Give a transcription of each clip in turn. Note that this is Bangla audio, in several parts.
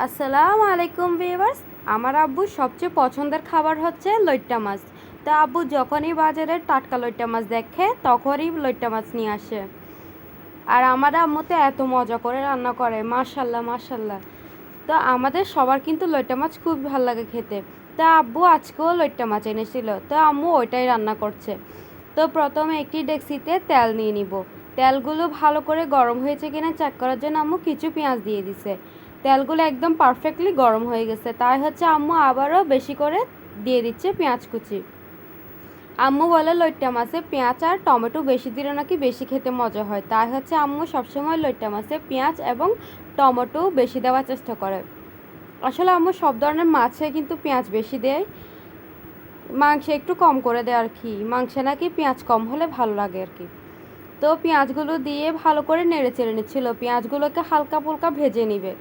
আসসালামু আলাইকুম ভিউয়ার্স। আমার আব্বুর সবচেয়ে পছন্দের খাবার হচ্ছে লইট্টা মাছ। তো আব্বু যখনই বাজারে টাটকা লইট্টা মাছ দেখে তখনই লইট্টা মাছ নিয়ে আসে। আর আমার আম্মু তো এত মজা করে রান্না করে, মাশাল্লাহ মাশাল্লাহ। তো আমাদের সবার কিন্তু লইট্টা মাছ খুব ভালো লাগে খেতে। তো আব্বু আজকেও লইট্টা মাছ এনেছিল, তো আম্মু ওইটাই রান্না করছে। তো প্রথমে একটি ডেকচিতে তেল নিয়ে নিব। তেলগুলো ভালো করে গরম হয়েছে কিনা চেক করার জন্য আম্মু কিছু পেঁয়াজ দিয়ে দিছে। তেলগুলো একদম পারফেক্টলি গরম হয়ে গেছে, তাই হচ্ছে আম্মু আবারও বেশি করে দিয়ে দিচ্ছে পেঁয়াজ কুচি। আম্মু বলে লইট্টা মাছে পেঁয়াজ আর টমেটো বেশি দিলে নাকি বেশি খেতে মজা হয়, তাই হচ্ছে আম্মু সবসময় লইট্টা মাছে পেঁয়াজ এবং টমেটো বেশি দেওয়ার চেষ্টা করে। আসলে আম্মু সব ধরনের মাছে কিন্তু পেঁয়াজ বেশি দেয়, মাংসে একটু কম করে দেয় আর কি। মাংসে নাকি পেঁয়াজ কম হলে ভালো লাগে আর কি। তো পেঁয়াজগুলো দিয়ে ভালো করে নেড়ে চেড়ে নিচ্ছিল। পেঁয়াজগুলোকে হালকা ফুলকা ভেজে নিবে।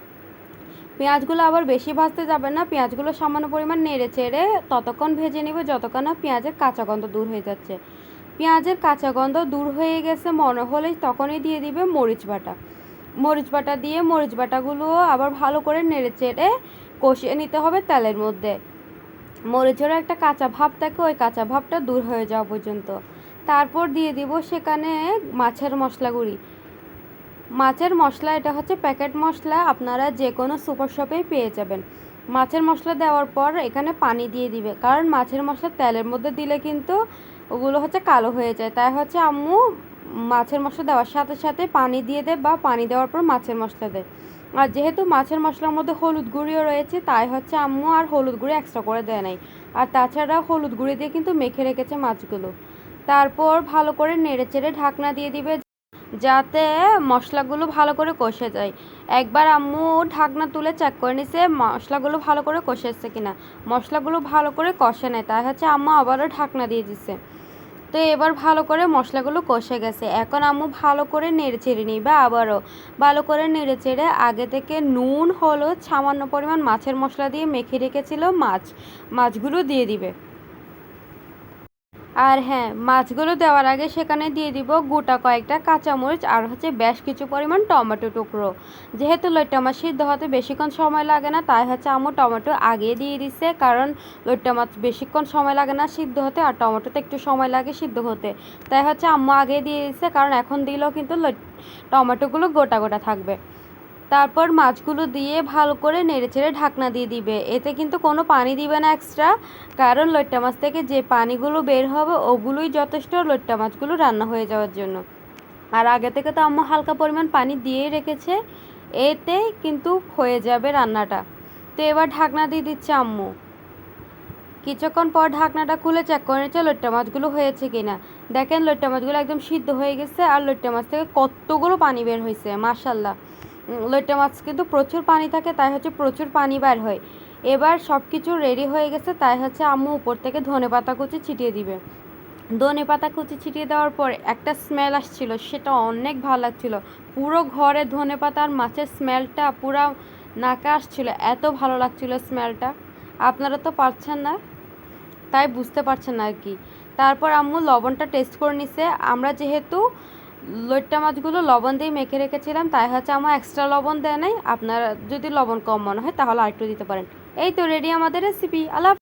পেঁয়াজগুলো আবার বেশি ভাজতে যাবে না, পেঁয়াজগুলো সামান্য পরিমাণ নেড়ে চেড়ে ততক্ষণ ভেজে নিবে যতক্ষণ না পেঁয়াজের কাঁচা গন্ধ দূর হয়ে যাচ্ছে। পেঁয়াজের কাঁচা গন্ধ দূর হয়ে গেছে মনে হলেই তখনই দিয়ে দিবে মরিচ বাটা। মরিচ বাটা দিয়ে মরিচ বাটাগুলো আবার ভালো করে নেড়ে চেড়ে কষিয়ে নিতে হবে তেলের মধ্যে। মরিচেরও একটা কাঁচা ভাব থাকে, ওই কাঁচা ভাবটা দূর হয়ে যাওয়া পর্যন্ত। তারপর দিয়ে দিব সেখানে মাছের মশলা গুঁড়ি। মাছের মশলা এটা হচ্ছে প্যাকেট মশলা, আপনারা যে কোনো সুপার শপেই পেয়ে যাবেন। মাছের মশলা দেওয়ার পর এখানে পানি দিয়ে দিবে, কারণ মাছের মশলা তেলের মধ্যে দিলে কিন্তু ওগুলো হচ্ছে কালো হয়ে যায়। তাই হচ্ছে আম্মু মাছের মশলা দেওয়ার সাথে সাথে পানি দিয়ে দেয় বা পানি দেওয়ার পর মাছের মশলা দেয়। আর যেহেতু মাছের মশলার মধ্যে হলুদ গুঁড়িও রয়েছে, তাই হচ্ছে আম্মু আর হলুদ গুঁড়ি এক্সট্রা করে দেয় নাই। আর তাছাড়া হলুদ গুঁড়ি দিয়ে কিন্তু মেখে রেখেছে মাছগুলো। তারপর ভালো করে নেড়ে চেড়ে ঢাকনা দিয়ে দিবে যাতে মশলাগুলো ভালো করে কষে যায়। একবার আম্মু ঢাকনা তুলে চেক করে নিছে মশলাগুলো ভালো করে কষেছে কিনা। মশলাগুলো ভালো করে কষে নেয়, তাই হচ্ছে আম্মু আবারও ঢাকনা দিয়ে দিছে। তো এবার ভালো করে মশলাগুলো কষে গেছে, এখন আম্মু ভালো করে নেড়ে চেড়ে নিবে। আবারও ভালো করে নেড়ে চেড়ে আগে থেকে নুন হলুদ সামান্য পরিমাণ মাছের মশলা দিয়ে মেখে রেখেছিল মাছগুলো দিয়ে দিবে। আর হ্যাঁ, মাছগুলো দেওয়ার আগে সেখানে দিয়ে দিব গোটা কয়েকটা কাঁচামরিচ আর হচ্ছে বেশ কিছু পরিমাণ টমেটো টুকরো। যেহেতু লইট্টা মাছ সিদ্ধ হতে বেশিক্ষণ সময় লাগে না, তাই হচ্ছে আম্মু টমেটো আগে দিয়ে দিছে, কারণ লইট্টা মাছ বেশিক্ষণ সময় লাগে না সিদ্ধ হতে, আর টমেটোতে একটু সময় লাগে সিদ্ধ হতে। তাই হচ্ছে আম্মু আগে দিয়ে দিছে, কারণ এখন দিলেও কিন্তু টমেটোগুলো গোটা গোটা থাকবে। তারপর মাছগুলো দিয়ে ভালো করে নেড়েচেড়ে ঢাকনা দিয়ে দিবে। এতে কিন্তু কোনো পানি দিবে না এক্সট্রা, কারণ লইট্টা মাছ থেকে যে পানিগুলো বের হবে ওগুলোই যথেষ্ট লইট্টা মাছগুলো রান্না হয়ে যাওয়ার জন্য। আর আগে থেকে তো আম্মু হালকা পরিমাণ পানি দিয়েই রেখেছে, এতে কিন্তু হয়ে যাবে রান্নাটা। তো এবার ঢাকনা দিয়ে দিচ্ছে আম্মু। কিছুক্ষণ পর ঢাকনাটা খুলে চেক করে নিচ্ছে লইট্টা মাছগুলো হয়েছে কিনা। দেখেন লইট্টা মাছগুলো একদম সিদ্ধ হয়ে গেছে, আর লইট্টা মাছ থেকে কতগুলো পানি বের হয়েছে, মাশাল্লাহ। লইট্টা মাছ কিন্তু প্রচুর পানি থাকে, তাই হচ্ছে প্রচুর পানি বের হয়। এবার সব কিছু রেডি হয়ে গেছে, তাই হচ্ছে আম্মু উপর থেকে ধনেপাতা কুচি ছিটিয়ে দিবে। ধনেপাতা কুচি ছিটিয়ে দেওয়ার পর একটা স্মেল আসছিল, সেটা অনেক ভালো লাগছিল। পুরো ঘরে ধনেপাতা আর মাছের স্মেলটা পুরো নাকে আসছিল, এত ভালো লাগছিল স্মেলটা। আপনারা তো পারছেন না, তাই বুঝতে পারছেন না আর কি। তারপর আম্মু লবণটা টেস্ট করে নিছে। আমরা যেহেতু লইট্টা মাছগুলো লবণ দিয়ে মেখে রেখেছিলাম, তাই হচ্ছে আমার এক্সট্রা লবণ দেয় নাই। আপনারা যদি লবণ কম মনে হয় তাহলে আরেকটু দিতে পারেন। এই তো রেডি আমাদের রেসিপি। আল্লাহ।